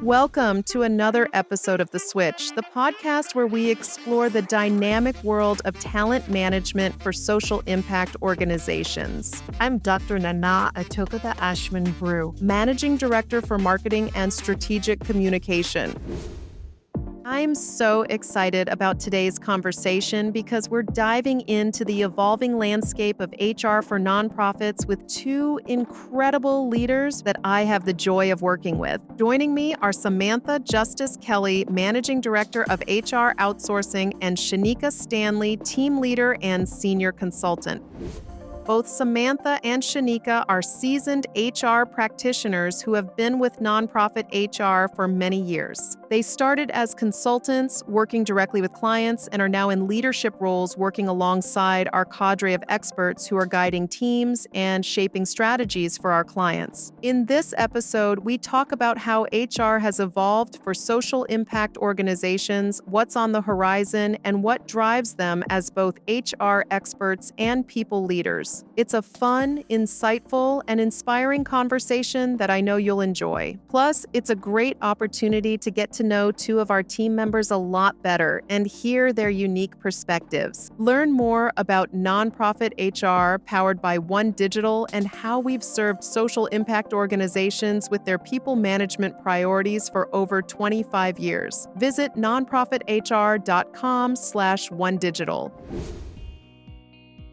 Welcome to another episode of The Switch, the podcast where we explore the dynamic world of talent management for social impact organizations. I'm Dr. Nana Atokatha Ashmond Brew, Managing Director for Marketing and Strategic Communication. I'm so excited about today's conversation because we're diving into the evolving landscape of HR for nonprofits with two incredible leaders that I have the joy of working with. Joining me are Samanatha Justice Kelley, Managing Director of HR Outsourcing, and Shaneka Stanley, Team Leader and Senior Consultant. Both Samanatha and Shaneka are seasoned HR practitioners who have been with nonprofit HR for many years. They started as consultants, working directly with clients, and are now in leadership roles working alongside our cadre of experts who are guiding teams and shaping strategies for our clients. In this episode, we talk about how HR has evolved for social impact organizations, what's on the horizon, and what drives them as both HR experts and people leaders. It's a fun, insightful, and inspiring conversation that I know you'll enjoy. Plus, it's a great opportunity to get to know two of our team members a lot better and hear their unique perspectives. Learn more about nonprofit HR powered by One Digital and how we've served social impact organizations with their people management priorities for over 25 years. Visit nonprofithr.com/onedigital.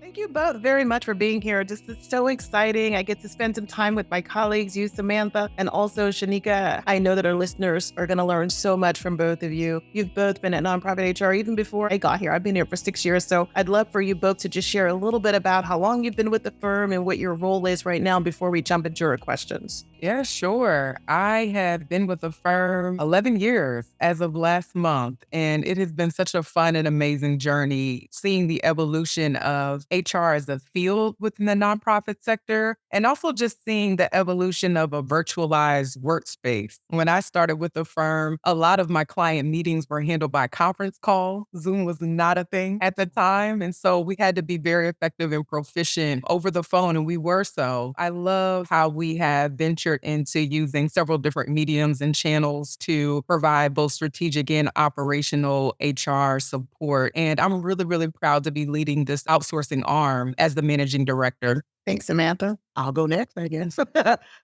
Thank you both very much for being here. This is so exciting. I get to spend some time with my colleagues, you, Samantha, and also Shaneka. I know that our listeners are going to learn so much from both of you. You've both been at nonprofit HR even before I got here. I've been here for 6 years, so I'd love for you both to just share a little bit about how long you've been with the firm and what your role is right now before we jump into your questions. Yeah, sure. I have been with the firm 11 years as of last month, and it has been such a fun and amazing journey seeing the evolution of HR as a field within the nonprofit sector, and also just seeing the evolution of a virtualized workspace. When I started with the firm, a lot of my client meetings were handled by conference call. Zoom was not a thing at the time, and so we had to be very effective and proficient over the phone, and we were so. I love how we have ventured into using several different mediums and channels to provide both strategic and operational HR support. And I'm really, really proud to be leading this outsourcing arm as the managing director. Thanks, Samantha. I'll go next, I guess.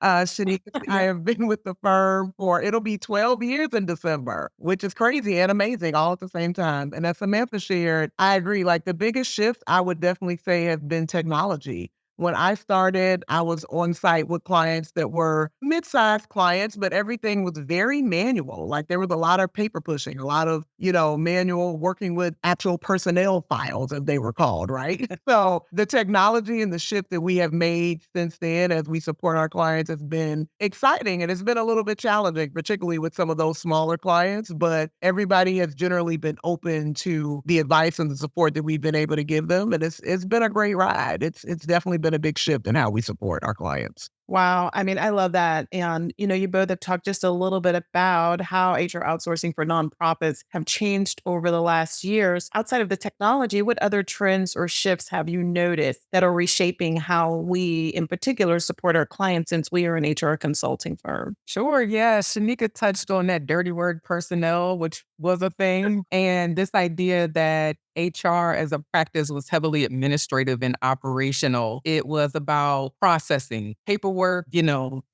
Shaneka, I have been with the firm it'll be 12 years in December, which is crazy and amazing all at the same time. And as Samantha shared, I agree. Like the biggest shift I would definitely say has been technology. When I started, I was on site with clients that were mid-sized clients, but everything was very manual. Like there was a lot of paper pushing, a lot of, manual working with actual personnel files, as they were called, right? So the technology and the shift that we have made since then as we support our clients has been exciting. And it's been a little bit challenging, particularly with some of those smaller clients, but everybody has generally been open to the advice and the support that we've been able to give them. And it's been a great ride. It's definitely been a big shift in how we support our clients. Wow. I mean, I love that. And, you both have talked just a little bit about how HR outsourcing for nonprofits have changed over the last years. Outside of the technology, what other trends or shifts have you noticed that are reshaping how we, in particular, support our clients since we are an HR consulting firm? Sure, yeah. Shaneka touched on that dirty word personnel, which was a thing. And this idea that HR as a practice was heavily administrative and operational. It was about processing, paperwork,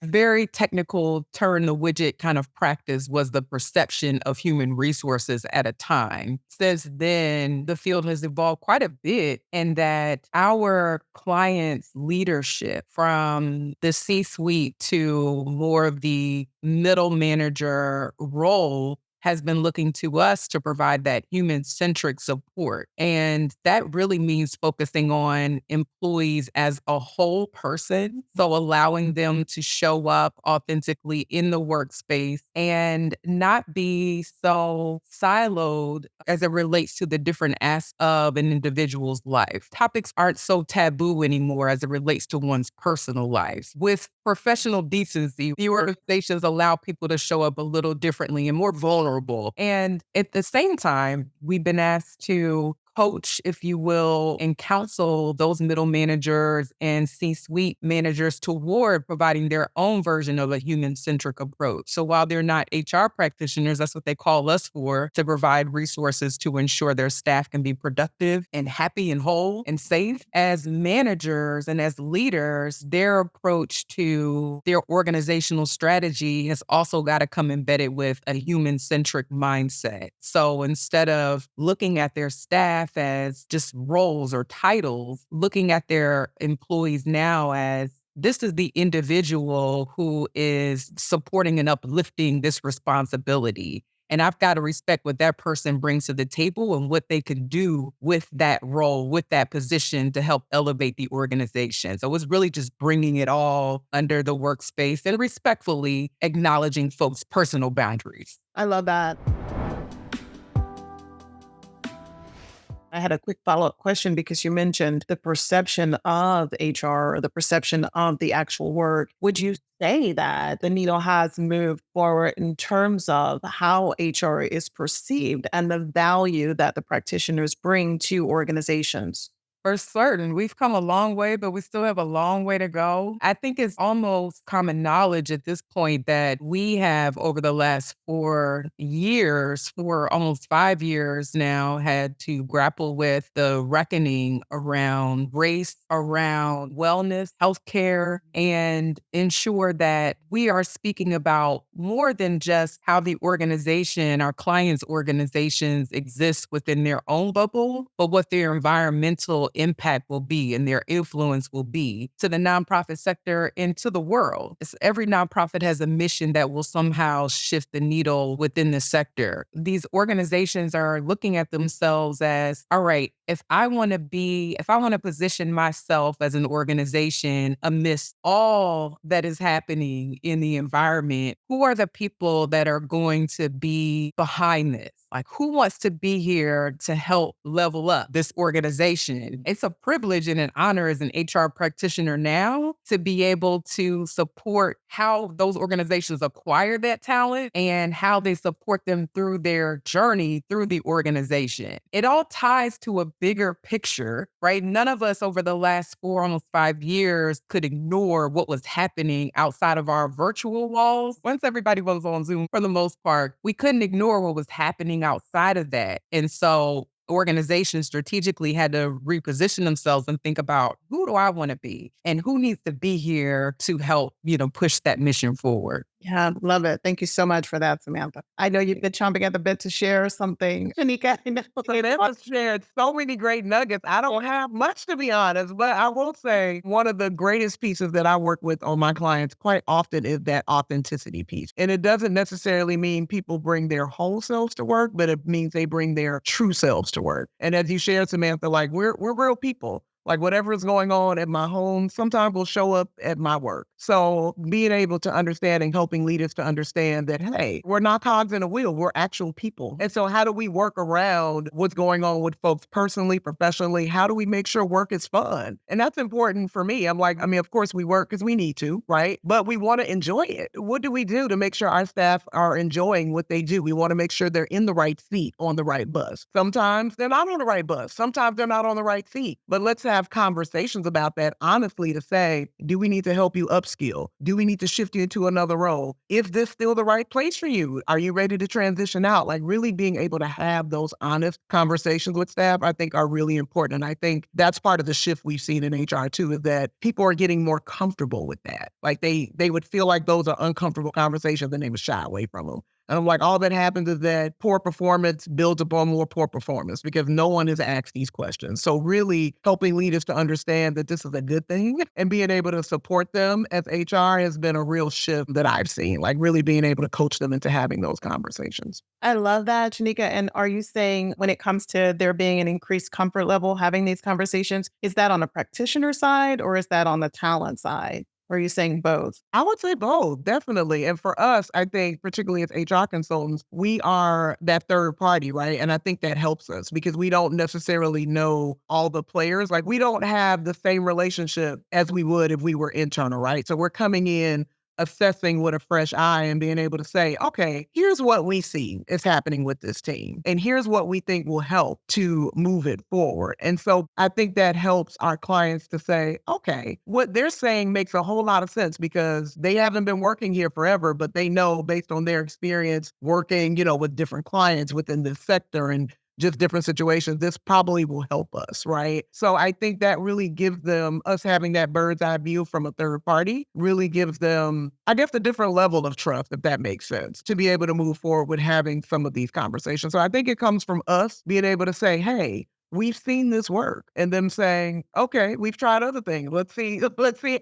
very technical, turn the widget kind of practice was the perception of human resources at a time. Since then, the field has evolved quite a bit in that our clients' leadership from the C-suite to more of the middle manager role has been looking to us to provide that human-centric support. And that really means focusing on employees as a whole person. So allowing them to show up authentically in the workspace and not be so siloed as it relates to the different aspects of an individual's life. Topics aren't so taboo anymore as it relates to one's personal life. With professional decency, the organizations allow people to show up a little differently and more vulnerable. And at the same time, we've been asked to coach, if you will, and counsel those middle managers and C-suite managers toward providing their own version of a human-centric approach. So while they're not HR practitioners, that's what they call us for, to provide resources to ensure their staff can be productive and happy and whole and safe. As managers and as leaders, their approach to their organizational strategy has also got to come embedded with a human-centric mindset. So instead of looking at their staff as just roles or titles, looking at their employees now as this is the individual who is supporting and uplifting this responsibility. And I've got to respect what that person brings to the table and what they can do with that role, with that position to help elevate the organization. So it's really just bringing it all under the workspace and respectfully acknowledging folks' personal boundaries. I love that. I had a quick follow-up question because you mentioned the perception of HR or the perception of the actual work. Would you say that the needle has moved forward in terms of how HR is perceived and the value that the practitioners bring to organizations? For certain, we've come a long way, but we still have a long way to go. I think it's almost common knowledge at this point that we have, over the last 4 years, for almost 5 years now, had to grapple with the reckoning around race, around wellness, healthcare, and ensure that we are speaking about more than just how the organization, our clients' organizations exist within their own bubble, but what their environmental impact will be and their influence will be to the nonprofit sector and to the world. Every nonprofit has a mission that will somehow shift the needle within the sector. These organizations are looking at themselves as, all right, if I want to position myself as an organization amidst all that is happening in the environment, who are the people that are going to be behind this? Like, who wants to be here to help level up this organization? It's a privilege and an honor as an HR practitioner now to be able to support how those organizations acquire that talent and how they support them through their journey through the organization. It all ties to a bigger picture, right? None of us over the last 4, almost 5 years could ignore what was happening outside of our virtual walls. Once everybody was on Zoom, for the most part, we couldn't ignore what was happening outside of that. And so organizations strategically had to reposition themselves and think about, who do I want to be and who needs to be here to help, push that mission forward. Yeah, love it. Thank you so much for that, Samantha. I know you've been chomping at the bit to share something. Shaneka, I know. Hey, that was shared so many great nuggets. I don't have much, to be honest, but I will say one of the greatest pieces that I work with on my clients quite often is that authenticity piece. And it doesn't necessarily mean people bring their whole selves to work, but it means they bring their true selves to work. And as you shared, Samantha, like we're real people. Like whatever is going on at my home, sometimes will show up at my work. So being able to understand and helping leaders to understand that, hey, we're not cogs in a wheel, we're actual people. And so how do we work around what's going on with folks personally, professionally? How do we make sure work is fun? And that's important for me. Of course we work because we need to, right? But we want to enjoy it. What do we do to make sure our staff are enjoying what they do? We want to make sure they're in the right seat on the right bus. Sometimes they're not on the right bus. Sometimes they're not on the right seat. But let's have conversations about that honestly to say, do we need to help you upskill? Do we need to shift you into another role? Is this still the right place for you? Are you ready to transition out? Like really being able to have those honest conversations with staff, I think are really important. And I think that's part of the shift we've seen in HR too, is that people are getting more comfortable with that. Like they would feel like those are uncomfortable conversations and they would shy away from them. And I'm like, all that happens is that poor performance builds upon more poor performance because no one has asked these questions. So really helping leaders to understand that this is a good thing and being able to support them as HR has been a real shift that I've seen, like really being able to coach them into having those conversations. I love that, Shaneka. And are you saying when it comes to there being an increased comfort level having these conversations, is that on the practitioner side or is that on the talent side? Or are you saying both? I would say both, definitely. And for us, I think, particularly as HR consultants, we are that third party, right? And I think that helps us because we don't necessarily know all the players. Like we don't have the same relationship as we would if we were internal, right? So we're coming in assessing with a fresh eye and being able to say, okay, here's what we see is happening with this team. And here's what we think will help to move it forward. And so I think that helps our clients to say, okay, what they're saying makes a whole lot of sense because they haven't been working here forever, but they know based on their experience working, with different clients within this sector and just different situations, this probably will help us, right? So I think that really gives them, us having that bird's eye view from a third party, really gives them, I guess, a different level of trust, if that makes sense, to be able to move forward with having some of these conversations. So I think it comes from us being able to say, hey, we've seen this work, and them saying, okay, we've tried other things. Let's see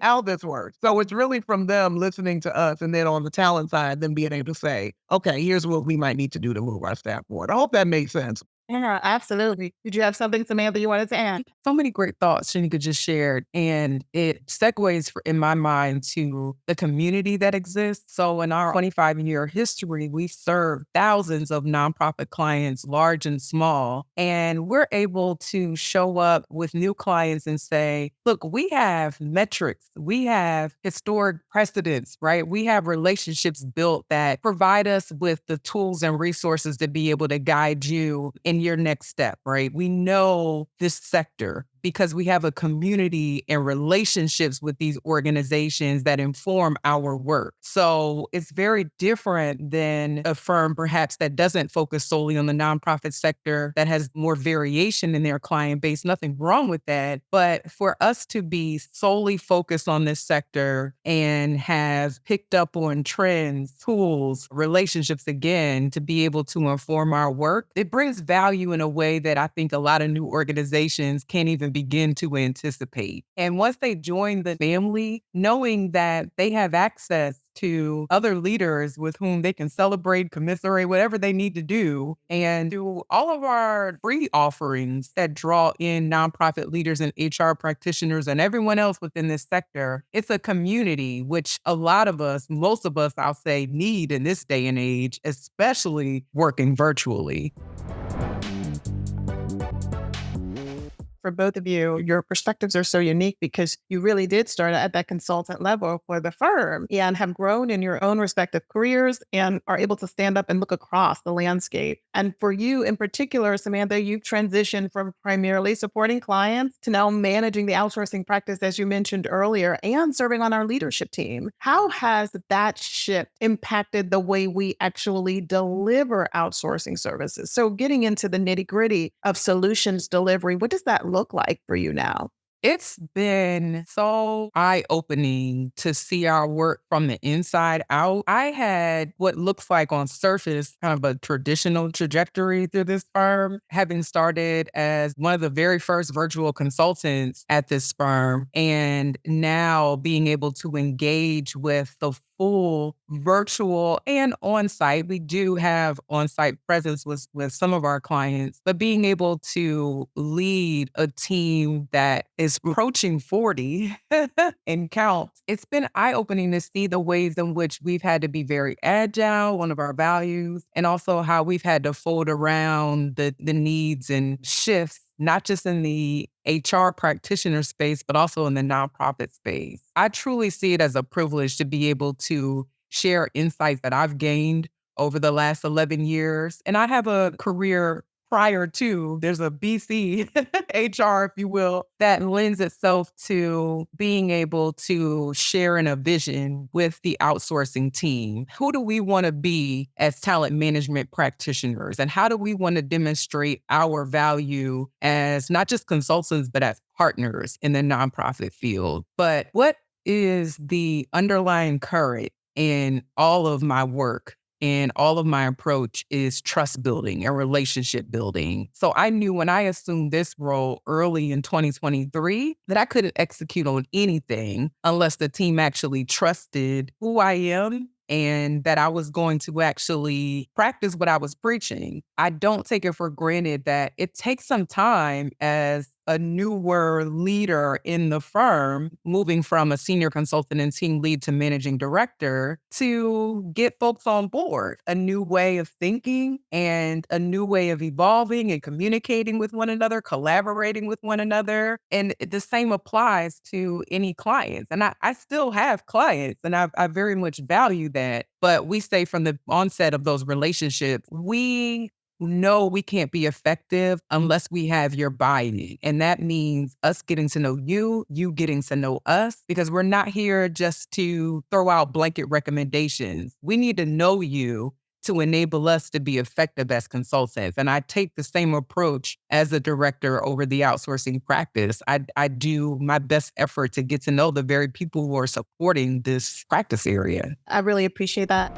how this works. So it's really from them listening to us, and then on the talent side, them being able to say, okay, here's what we might need to do to move our staff forward. I hope that makes sense. Yeah, absolutely. Did you have something, Samantha, you wanted to add? So many great thoughts Shaneka just shared, and it segues in my mind to the community that exists. So in our 25-year history, we've served thousands of nonprofit clients, large and small, and we're able to show up with new clients and say, look, we have metrics, we have historic precedents, right? We have relationships built that provide us with the tools and resources to be able to guide you in your next step, right? We know this sector because we have a community and relationships with these organizations that inform our work. So it's very different than a firm perhaps that doesn't focus solely on the nonprofit sector, that has more variation in their client base. Nothing wrong with that. But for us to be solely focused on this sector and have picked up on trends, tools, relationships again, to be able to inform our work, it brings value in a way that I think a lot of new organizations can't even begin to anticipate. And once they join the family, knowing that they have access to other leaders with whom they can celebrate, commiserate, whatever they need to do, and do all of our free offerings that draw in nonprofit leaders and HR practitioners and everyone else within this sector, it's a community which a lot of us, most of us, I'll say, need in this day and age, especially working virtually. For both of you, your perspectives are so unique because you really did start at that consultant level for the firm and have grown in your own respective careers and are able to stand up and look across the landscape. And for you in particular, Samantha, you've transitioned from primarily supporting clients to now managing the outsourcing practice, as you mentioned earlier, and serving on our leadership team. How has that shift impacted the way we actually deliver outsourcing services? So getting into the nitty-gritty of solutions delivery, what does that look like for you now? It's been so eye-opening to see our work from the inside out. I had what looks like on surface kind of a traditional trajectory through this firm, having started as one of the very first virtual consultants at this firm, and now being able to engage with the full virtual and on-site. We do have on-site presence with some of our clients, but being able to lead a team that is approaching 40 and count, it's been eye-opening to see the ways in which we've had to be very agile, one of our values, and also how we've had to fold around the needs and shifts, not just in the HR practitioner space, but also in the nonprofit space. I truly see it as a privilege to be able to share insights that I've gained over the last 11 years. And I have a career prior to, there's a BC HR, if you will, that lends itself to being able to share in a vision with the outsourcing team. Who do we want to be as talent management practitioners? And how do we want to demonstrate our value as not just consultants, but as partners in the nonprofit field? But what is the underlying current in all of my work and all of my approach is trust building and relationship building. So I knew when I assumed this role early in 2023 that I couldn't execute on anything unless the team actually trusted who I am and that I was going to actually practice what I was preaching. I don't take it for granted that it takes some time as a newer leader in the firm, moving from a senior consultant and team lead to managing director, to get folks on board, a new way of thinking and a new way of evolving and communicating with one another, collaborating with one another. And the same applies to any clients. And I still have clients, and I very much value that. But we say from the onset of those relationships, we know we can't be effective unless we have your buy-in. And that means us getting to know you, you getting to know us, because we're not here just to throw out blanket recommendations. We need to know you to enable us to be effective as consultants. And I take the same approach as a director over the outsourcing practice. I do my best effort to get to know the very people who are supporting this practice area. I really appreciate that.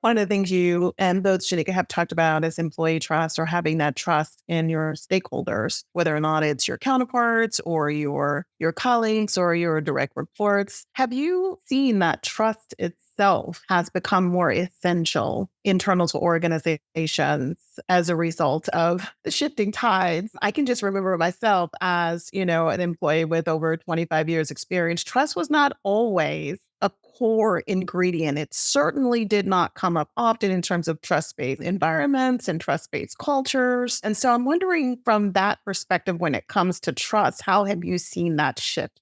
One of the things you and both Shaneka have talked about is employee trust, or having that trust in your stakeholders, whether or not it's your counterparts or your colleagues or your direct reports. Have you seen that trust itself has become more essential internal to organizations as a result of the shifting tides? I can just remember myself as, an employee with over 25 years experience. Trust was not always a core ingredient. It certainly did not come up often in terms of trust-based environments and trust-based cultures. And so I'm wondering, from that perspective, when it comes to trust, how have you seen that shift?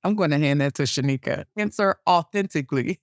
I'm going to hand that to Shaneka. Answer authentically.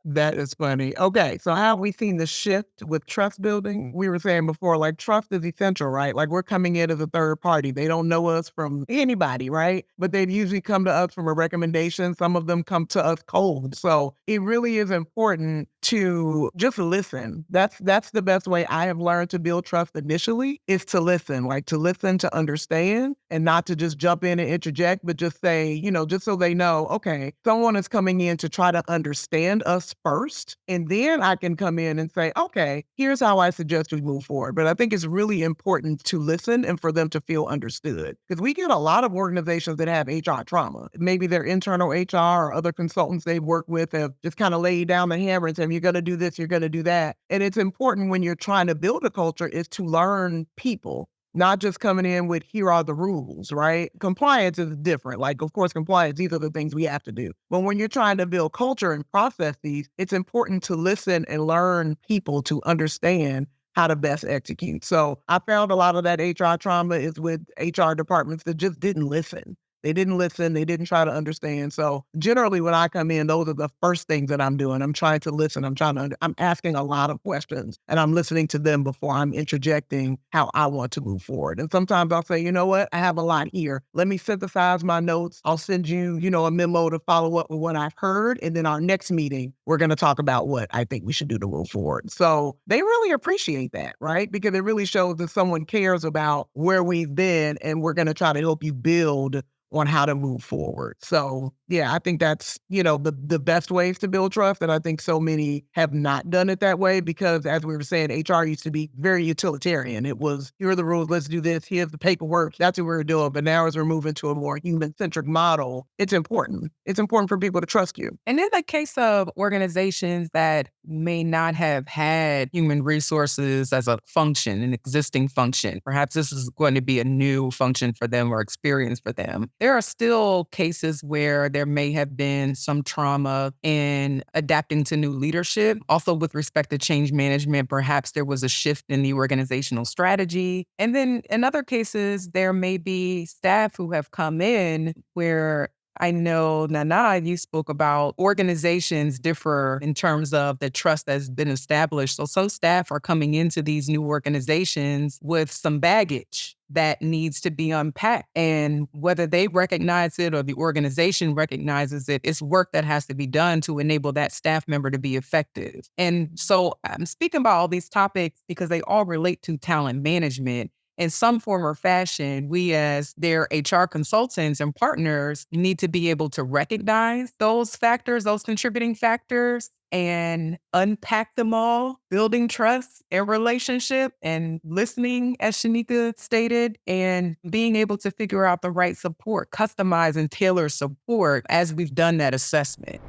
That is funny. Okay, so how have we seen the shift with trust building? We were saying before, like, trust is essential, right? Like, we're coming in as a third party. They don't know us from anybody, right? But they'd usually come to us from a recommendation. Some of them come to us cold. So it really is important to just listen. That's the best way I have learned to build trust initially, is to listen, to understand, and not to just jump in and interject, but just say, just so they know, okay, someone is coming in to try to understand us first, and then I can come in and say, okay, here's how I suggest we move forward. But I think it's really important to listen and for them to feel understood, because we get a lot of organizations that have HR trauma. Maybe their internal HR or other consultants they've worked with have just kind of laid down the hammer and said, you're going to do this, you're going to do that. And it's important, when you're trying to build a culture, is to learn people. Not just coming in with, here are the rules, right? Compliance is different. Like, of course, compliance, these are the things we have to do. But when you're trying to build culture and processes, it's important to listen and learn people to understand how to best execute. So I found a lot of that HR trauma is with HR departments that just didn't listen. They didn't listen. They didn't try to understand. So generally, when I come in, those are the first things that I'm doing. I'm trying to listen. I'm asking a lot of questions, and I'm listening to them before I'm interjecting how I want to move forward. And sometimes I'll say, you know what? I have a lot here. Let me synthesize my notes. I'll send you, a memo to follow up with what I've heard. And then our next meeting, we're going to talk about what I think we should do to move forward. So they really appreciate that, right? Because it really shows that someone cares about where we've been, and we're going to try to help you build on how to move forward. So yeah, I think that's, the best ways to build trust. And I think so many have not done it that way, because, as we were saying, HR used to be very utilitarian. It was, here are the rules, let's do this, here's the paperwork, that's what we're doing. But now, as we're moving to a more human-centric model, it's important. It's important for people to trust you. And in the case of organizations that may not have had human resources as a function, an existing function, perhaps this is going to be a new function for them or experience for them, there are still cases where there may have been some trauma in adapting to new leadership. Also, with respect to change management, perhaps there was a shift in the organizational strategy. And then in other cases, there may be staff who have come in where, I know, Nana, you spoke about organizations differ in terms of the trust that's been established. So some staff are coming into these new organizations with some baggage that needs to be unpacked. And whether they recognize it or the organization recognizes it, it's work that has to be done to enable that staff member to be effective. And so I'm speaking about all these topics because they all relate to talent management. In some form or fashion, we as their HR consultants and partners need to be able to recognize those factors, those contributing factors, and unpack them all, building trust and relationship and listening, as Shaneka stated, and being able to figure out the right support, customize and tailor support as we've done that assessment.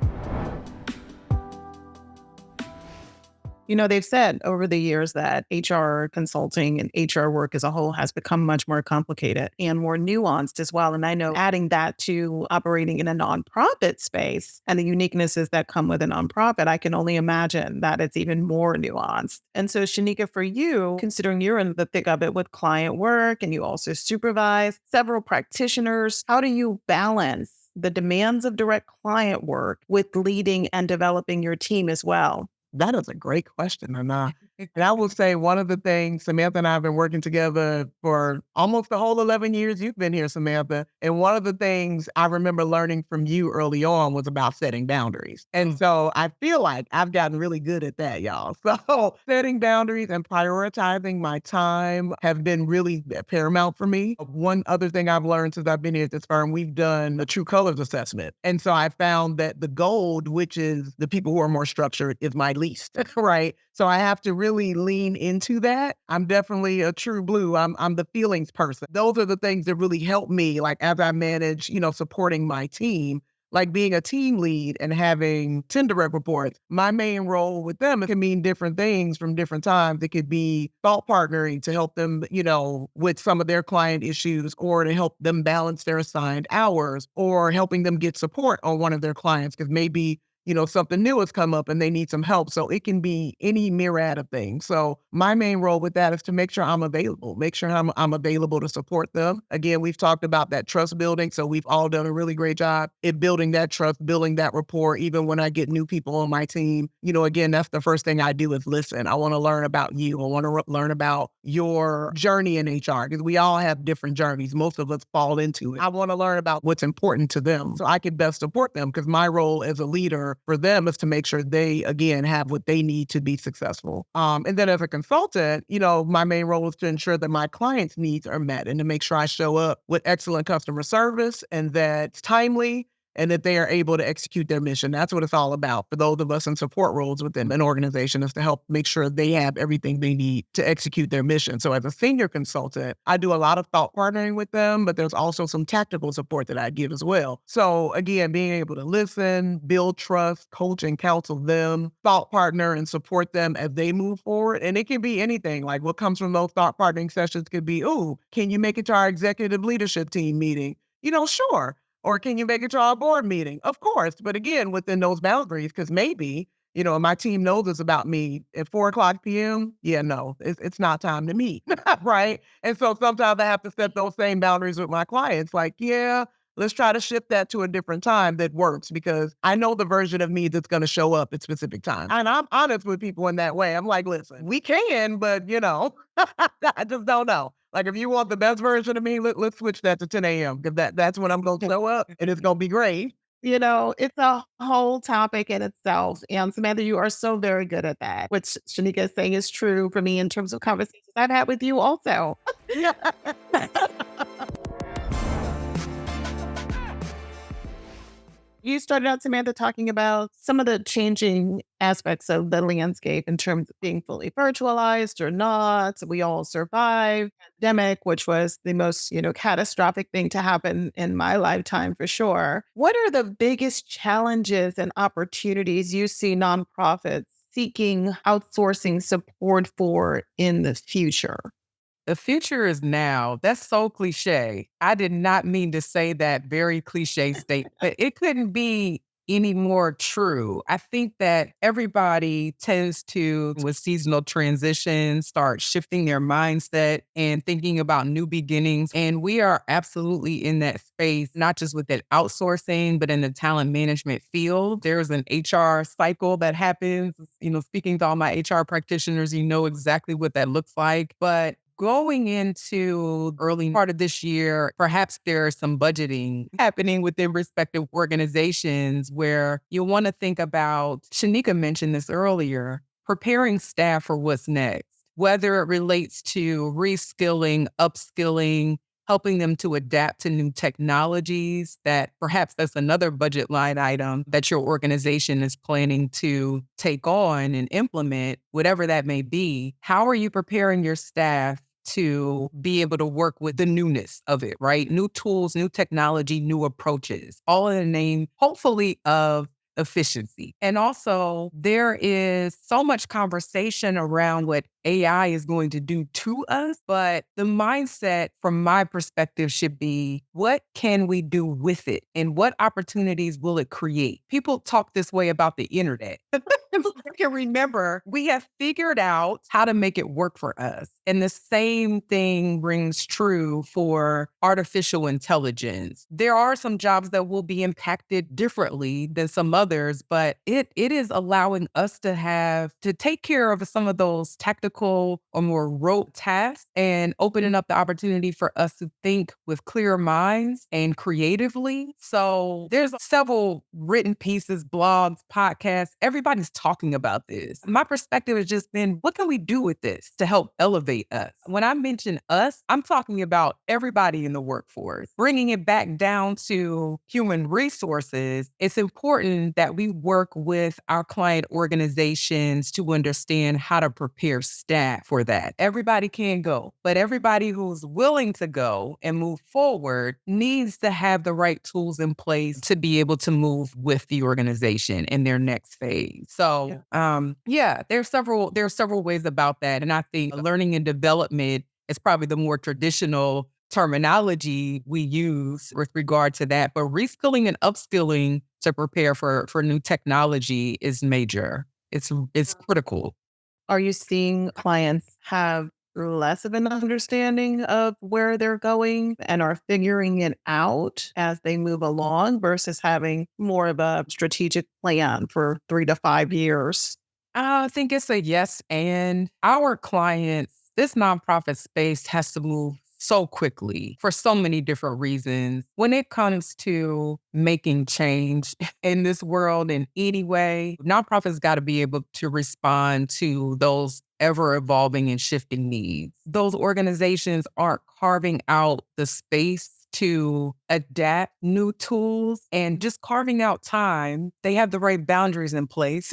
They've said over the years that HR consulting and HR work as a whole has become much more complicated and more nuanced as well. And I know adding that to operating in a nonprofit space and the uniquenesses that come with a nonprofit, I can only imagine that it's even more nuanced. And so, Shaneka, for you, considering you're in the thick of it with client work and you also supervise several practitioners, how do you balance the demands of direct client work with leading and developing your team as well? That is a great question, Anna. And I will say one of the things, Samantha and I have been working together for almost the whole 11 years you've been here, Samantha. And one of the things I remember learning from you early on was about setting boundaries. And so I feel like I've gotten really good at that, y'all. So setting boundaries and prioritizing my time have been really paramount for me. One other thing I've learned since I've been here at this firm, we've done a true colors assessment. And so I found that the gold, which is the people who are more structured, is my least, right? So I have to really lean into that. I'm definitely a true blue. I'm the feelings person. Those are the things that really help me, like as I manage, supporting my team, like being a team lead and having 10 direct reports. My main role with them can mean different things from different times. It could be thought partnering to help them, with some of their client issues, or to help them balance their assigned hours, or helping them get support on one of their clients because maybe something new has come up and they need some help. So it can be any myriad of things. So my main role with that is to make sure I'm available, make sure I'm available to support them. Again, we've talked about that trust building. So we've all done a really great job at building that trust, building that rapport. Even when I get new people on my team, again, that's the first thing I do is listen. I want to learn about you. I want to learn about your journey in HR because we all have different journeys. Most of us fall into it. I want to learn about what's important to them so I can best support them because my role as a leader for them is to make sure they, again, have what they need to be successful. And then as a consultant, my main role is to ensure that my clients' needs are met and to make sure I show up with excellent customer service and that it's timely and that they are able to execute their mission. That's what it's all about for those of us in support roles within an organization, is to help make sure they have everything they need to execute their mission. So as a senior consultant, I do a lot of thought partnering with them, but there's also some tactical support that I give as well. So again, being able to listen, build trust, coach and counsel them, thought partner and support them as they move forward. And it can be anything. Like what comes from those thought partnering sessions could be, oh, can you make it to our executive leadership team meeting? Sure. Or can you make it to our board meeting? Of course. But again, within those boundaries, because maybe, my team knows this about me at 4:00 p.m. Yeah, no, it's not time to meet. Right. And so sometimes I have to set those same boundaries with my clients. Like, yeah, let's try to shift that to a different time that works because I know the version of me that's going to show up at specific times. And I'm honest with people in that way. I'm like, listen, we can, but I just don't know. Like, if you want the best version of me, let's switch that to 10 a.m. because that's when I'm going to show up and it's going to be great. It's a whole topic in itself. And Samantha, you are so very good at that, which Shaneka is saying is true for me in terms of conversations I've had with you also. You started out, Samantha, talking about some of the changing aspects of the landscape in terms of being fully virtualized or not. We all survived the pandemic, which was the most, catastrophic thing to happen in my lifetime for sure. What are the biggest challenges and opportunities you see nonprofits seeking outsourcing support for in the future? The future is now. That's so cliche. I did not mean to say that very cliche statement, but it couldn't be any more true. I think that everybody tends to, with seasonal transitions, start shifting their mindset and thinking about new beginnings. And we are absolutely in that space, not just with that outsourcing, but in the talent management field. There's an HR cycle that happens. Speaking to all my HR practitioners, exactly what that looks like. But going into early part of this year, perhaps there's some budgeting happening within respective organizations where you want to think about, Shaneka mentioned this earlier, preparing staff for what's next, whether it relates to reskilling, upskilling, helping them to adapt to new technologies that perhaps that's another budget line item that your organization is planning to take on and implement, whatever that may be. How are you preparing your staff to be able to work with the newness of it, right? New tools, new technology, new approaches, all in the name, hopefully, of efficiency. And also, there is so much conversation around what AI is going to do to us, but the mindset from my perspective should be, what can we do with it? And what opportunities will it create? People talk this way about the internet. I can remember we have figured out how to make it work for us. And the same thing rings true for artificial intelligence. There are some jobs that will be impacted differently than some others, but it is allowing us to take care of some of those tactical or more rote tasks and opening up the opportunity for us to think with clear minds and creatively. So there's several written pieces, blogs, podcasts. Everybody's talking about this. My perspective has just been, what can we do with this to help elevate us? When I mention us, I'm talking about everybody in the workforce. Bringing it back down to human resources, it's important that we work with our client organizations to understand how to prepare staff for that. Everybody can go, but everybody who's willing to go and move forward needs to have the right tools in place to be able to move with the organization in their next phase. So, there's several ways about that. And I think learning and development is probably the more traditional terminology we use with regard to that. But reskilling and upskilling to prepare for new technology is major. It's critical. Are you seeing clients have less of an understanding of where they're going and are figuring it out as they move along versus having more of a strategic plan for 3 to 5 years? I think it's a yes. And our clients, this nonprofit space has to move so quickly for so many different reasons. When it comes to making change in this world in any way, nonprofits got to be able to respond to those ever evolving and shifting needs. Those organizations aren't carving out the space to adapt new tools and just carving out time. They have the right boundaries in place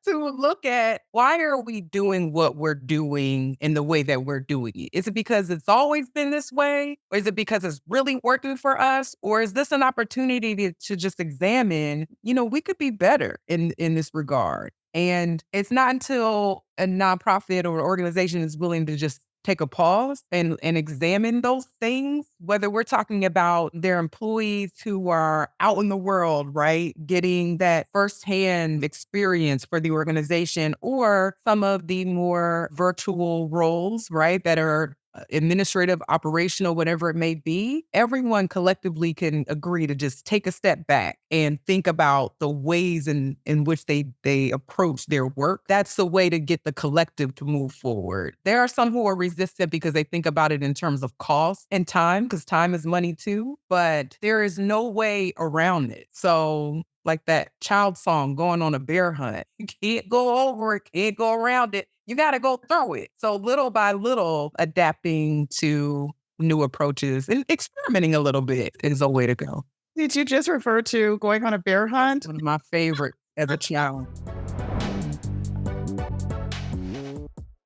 to look at, why are we doing what we're doing in the way that we're doing it? Is it because it's always been this way? Or is it because it's really working for us? Or is this an opportunity to just examine, we could be better in this regard? And it's not until a nonprofit or organization is willing to just take a pause and examine those things, whether we're talking about their employees who are out in the world, right, getting that firsthand experience for the organization, or some of the more virtual roles, right, that are administrative, operational, whatever it may be. Everyone collectively can agree to just take a step back and think about the ways in which they approach their work. That's the way to get the collective to move forward. There are some who are resistant because they think about it in terms of cost and time, because time is money too, but there is no way around it. So like that child song, going on a bear hunt. You can't go over it, can't go around it. You got to go through it. So little by little, adapting to new approaches and experimenting a little bit is a way to go. Did you just refer to going on a bear hunt? One of my favorite as a child.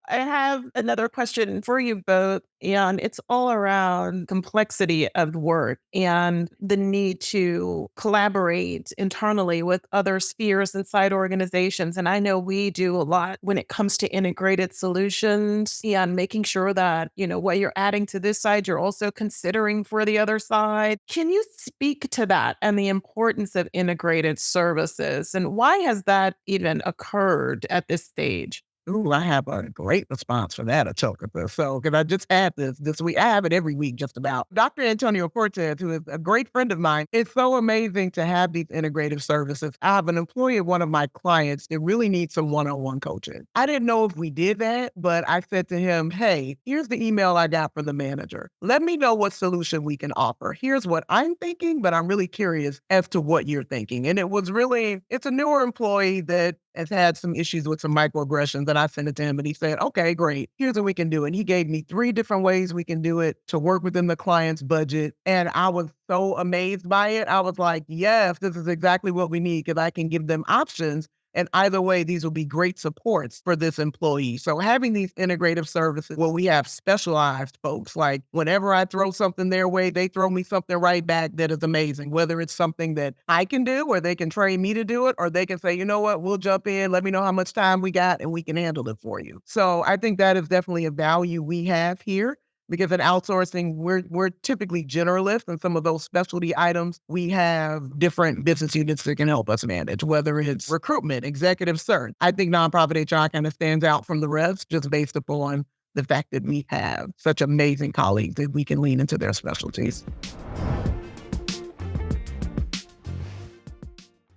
I have another question for you both, and it's all around complexity of work and the need to collaborate internally with other spheres inside organizations. And I know we do a lot when it comes to integrated solutions and making sure that, what you're adding to this side, you're also considering for the other side. Can you speak to that and the importance of integrated services? And why has that even occurred at this stage? Ooh, I have a great response for that, Atokatha. So, because I just had this week, I have it every week just about. Dr. Antonio Cortez, who is a great friend of mine, it's so amazing to have these integrative services. I have an employee of one of my clients that really needs some one-on-one coaching. I didn't know if we did that, but I said to him, hey, here's the email I got from the manager. Let me know what solution we can offer. Here's what I'm thinking, but I'm really curious as to what you're thinking. And it's a newer employee that has had some issues with some microaggressions, and I sent it to him and he said, okay, great. Here's what we can do. And he gave me 3 different ways we can do it to work within the client's budget. And I was so amazed by it. I was like, yes, this is exactly what we need, because I can give them options And either way, these will be great supports for this employee. So having these integrative services where we have specialized folks, like whenever I throw something their way, they throw me something right back that is amazing, whether it's something that I can do or they can train me to do it, or they can say, you know what, we'll jump in, let me know how much time we got and we can handle it for you. So I think that is definitely a value we have here. Because in outsourcing, we're typically generalists, and some of those specialty items, we have different business units that can help us manage, whether it's recruitment, executive search. I think nonprofit HR kind of stands out from the rest just based upon the fact that we have such amazing colleagues that we can lean into their specialties.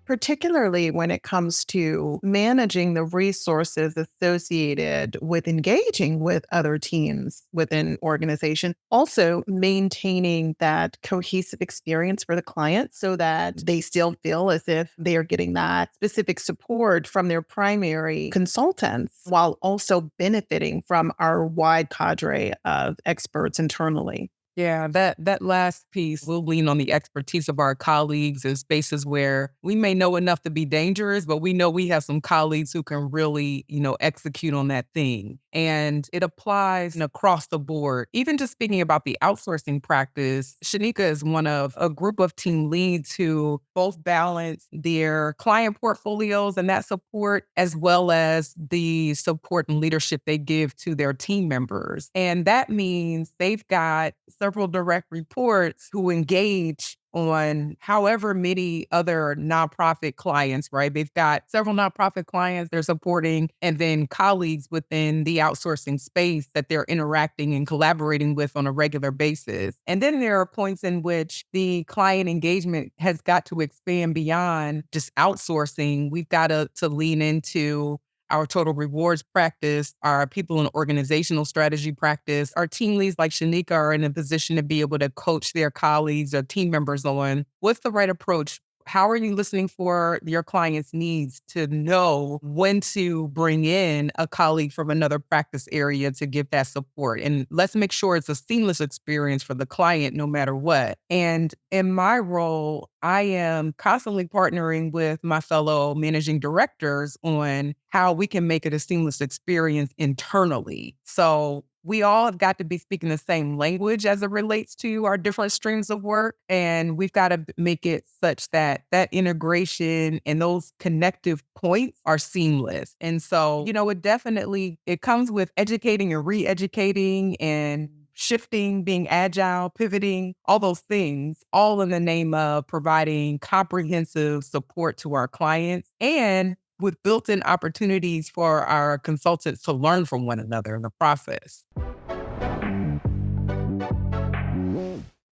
Particularly when it comes to managing the resources associated with engaging with other teams within organization. Also maintaining that cohesive experience for the client so that they still feel as if they are getting that specific support from their primary consultants while also benefiting from our wide cadre of experts internally. Yeah, that last piece, we'll lean on the expertise of our colleagues in spaces where we may know enough to be dangerous, but we know we have some colleagues who can really, execute on that thing. And it applies across the board. Even just speaking about the outsourcing practice, Shaneka is one of a group of team leads who both balance their client portfolios and that support, as well as the support and leadership they give to their team members. And that means they've got several direct reports who engage on however many other nonprofit clients, right? They've got several nonprofit clients they're supporting, and then colleagues within the outsourcing space that they're interacting and collaborating with on a regular basis. And then there are points in which the client engagement has got to expand beyond just outsourcing. We've got to lean into our total rewards practice, our people and organizational strategy practice. Our team leads like Shaneka are in a position to be able to coach their colleagues or team members on what's the right approach. How are you listening for your client's needs to know when to bring in a colleague from another practice area to give that support? And let's make sure it's a seamless experience for the client no matter what. And in my role, I am constantly partnering with my fellow managing directors on how we can make it a seamless experience internally. So we all have got to be speaking the same language as it relates to our different streams of work. And we've got to make it such that that integration and those connective points are seamless. And so, it comes with educating and re-educating and shifting, being agile, pivoting, all those things, all in the name of providing comprehensive support to our clients and with built-in opportunities for our consultants to learn from one another in the process.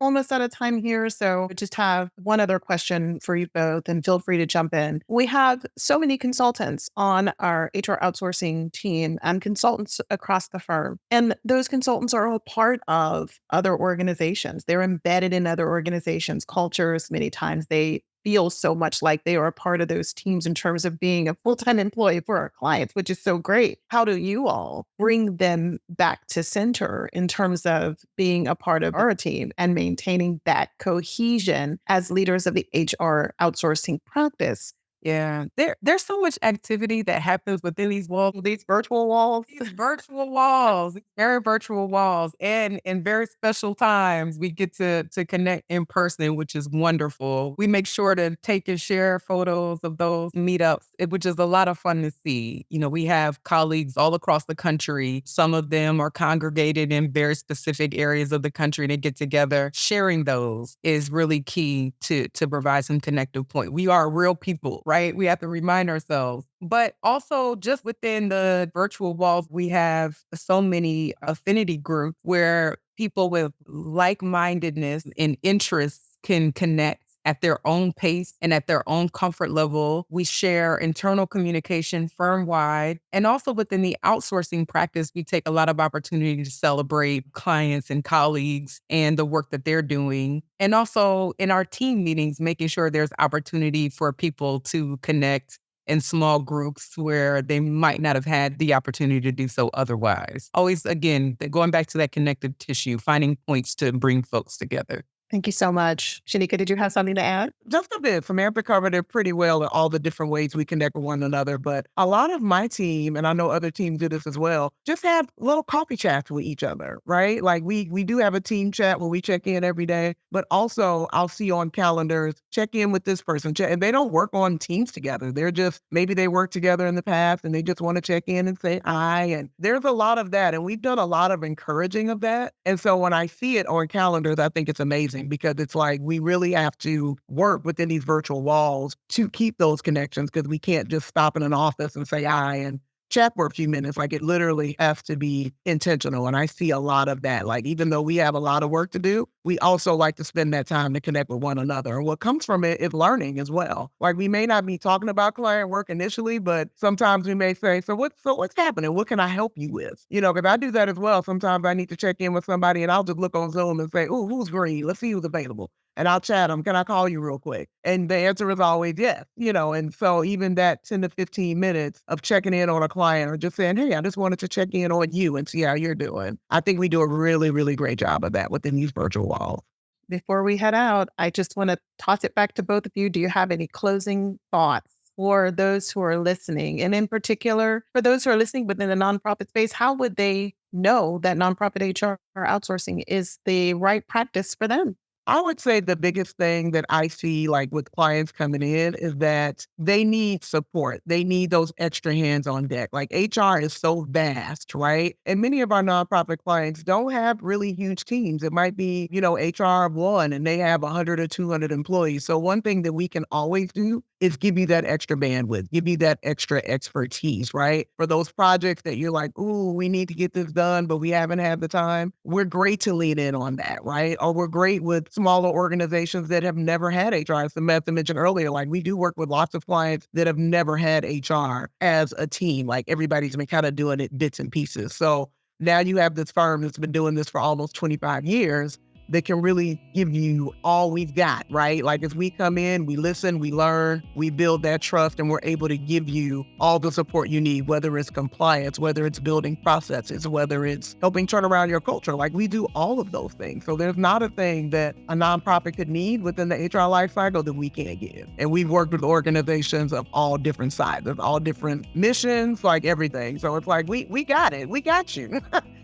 Almost out of time here, so I just have one other question for you both, and feel free to jump in. We have so many consultants on our HR outsourcing team and consultants across the firm. And those consultants are all part of other organizations. They're embedded in other organizations' cultures. Many times they feel so much like they are a part of those teams in terms of being a full-time employee for our clients, which is so great. How do you all bring them back to center in terms of being a part of our team and maintaining that cohesion as leaders of the HR outsourcing practice? Yeah, there's so much activity that happens within these walls, These virtual walls. these virtual walls, these very virtual walls, and in very special times we get to connect in person, which is wonderful. We make sure to take and share photos of those meetups, which is a lot of fun to see. We have colleagues all across the country. Some of them are congregated in very specific areas of the country to get together. Sharing those is really key to provide some connective point. We are real people, right? We have to remind ourselves. But also just within the virtual walls, we have so many affinity groups where people with like-mindedness and interests can connect at their own pace and at their own comfort level. We share internal communication firm-wide. And also within the outsourcing practice, we take a lot of opportunity to celebrate clients and colleagues and the work that they're doing. And also in our team meetings, making sure there's opportunity for people to connect in small groups where they might not have had the opportunity to do so otherwise. Always, again, going back to that connective tissue, finding points to bring folks together. Thank you so much. Shaneka, did you have something to add? Just a bit. Samantha covered it pretty well in all the different ways we connect with one another. But a lot of my team, and I know other teams do this as well, just have little coffee chats with each other, right? Like we do have a team chat where we check in every day, but also I'll see on calendars, check in with this person. And they don't work on teams together. They're just, maybe they worked together in the past and they just want to check in and say hi. And there's a lot of that. And we've done a lot of encouraging of that. And so when I see it on calendars, I think it's amazing because it's like we really have to work within these virtual walls to keep those connections because we can't just stop in an office and say hi and chat for a few minutes. Like it literally has to be intentional. And I see a lot of that. Like even though we have a lot of work to do, we also like to spend that time to connect with one another. And what comes from it is learning as well. Like we may not be talking about client work initially, but sometimes we may say, so what's happening? What can I help you with? Because I do that as well. Sometimes I need to check in with somebody and I'll just look on Zoom and say, oh, who's green? Let's see who's available. And I'll chat them. Can I call you real quick? And the answer is always yes, and so even that 10 to 15 minutes of checking in on a client or just saying, hey, I just wanted to check in on you and see how you're doing. I think we do a really, really great job of that within these virtual walls. Before we head out, I just want to toss it back to both of you. Do you have any closing thoughts for those who are listening? And in particular, for those who are listening within the nonprofit space, how would they know that nonprofit HR outsourcing is the right practice for them? I would say the biggest thing that I see like with clients coming in is that they need support. They need those extra hands on deck. Like HR is so vast, right? And many of our nonprofit clients don't have really huge teams. It might be, HR of one and they have 100 or 200 employees. So one thing that we can always do is give you that extra bandwidth, give you that extra expertise, right? For those projects that you're like, ooh, we need to get this done, but we haven't had the time. We're great to lean in on that, right? Or we're great with smaller organizations that have never had HR. As Samantha mentioned earlier, like we do work with lots of clients that have never had HR as a team. Like everybody's been kind of doing it bits and pieces. So now you have this firm that's been doing this for almost 25 years that can really give you all we've got, right? Like as we come in, we listen, we learn, we build that trust, and we're able to give you all the support you need, whether it's compliance, whether it's building processes, whether it's helping turn around your culture. Like we do all of those things. So there's not a thing that a nonprofit could need within the HR lifecycle that we can't give. And we've worked with organizations of all different sizes, all different missions, like everything. So it's like, we got it. We got you.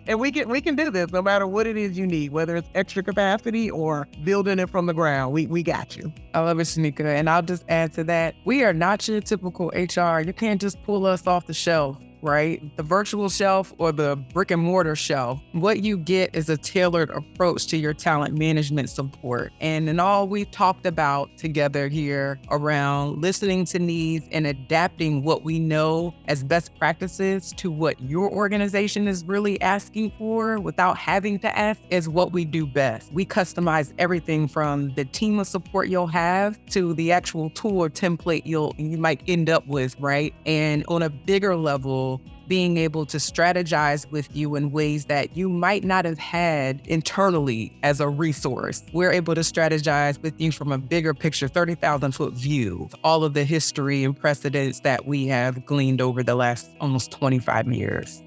And we can do this no matter what it is you need, whether it's extra capacity or building it from the ground. We got you. I love it, Shaneka. And I'll just add to that, we are not your typical HR. You can't just pull us off the shelf, right? The virtual shelf or the brick and mortar shelf. What you get is a tailored approach to your talent management support. And in all we've talked about together here around listening to needs and adapting what we know as best practices to what your organization is really asking for without having to ask is what we do best. We customize everything from the team of support you'll have to the actual tool or template you might end up with, right? And on a bigger level, being able to strategize with you in ways that you might not have had internally as a resource. We're able to strategize with you from a bigger picture, 30,000-foot view, all of the history and precedents that we have gleaned over the last almost 25 years.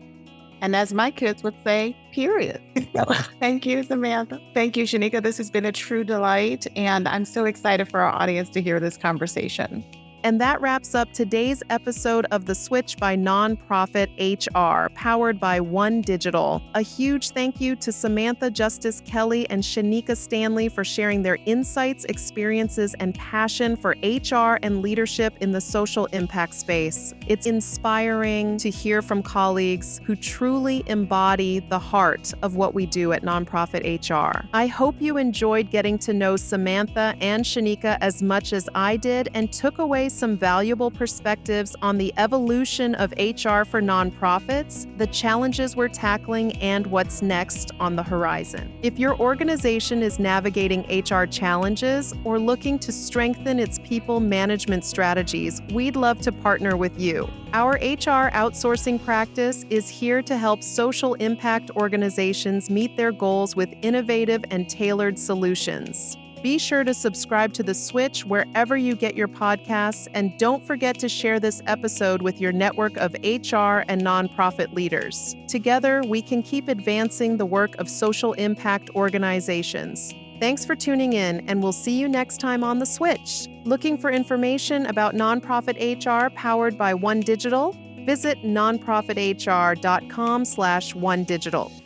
And as my kids would say, period. Thank you, Samantha. Thank you, Shaneka. This has been a true delight, and I'm so excited for our audience to hear this conversation. And that wraps up today's episode of The Switch by Nonprofit HR, powered by One Digital. A huge thank you to Samanatha Justice Kelley and Shaneka Stanley for sharing their insights, experiences, and passion for HR and leadership in the social impact space. It's inspiring to hear from colleagues who truly embody the heart of what we do at Nonprofit HR. I hope you enjoyed getting to know Samantha and Shaneka as much as I did and took away some valuable perspectives on the evolution of HR for nonprofits, the challenges we're tackling, and what's next on the horizon. If your organization is navigating HR challenges or looking to strengthen its people management strategies, we'd love to partner with you. Our HR outsourcing practice is here to help social impact organizations meet their goals with innovative and tailored solutions. Be sure to subscribe to The Switch wherever you get your podcasts, and don't forget to share this episode with your network of HR and nonprofit leaders. Together, we can keep advancing the work of social impact organizations. Thanks for tuning in, and we'll see you next time on The Switch. Looking for information about nonprofit HR powered by One Digital? Visit nonprofithr.com/onedigital.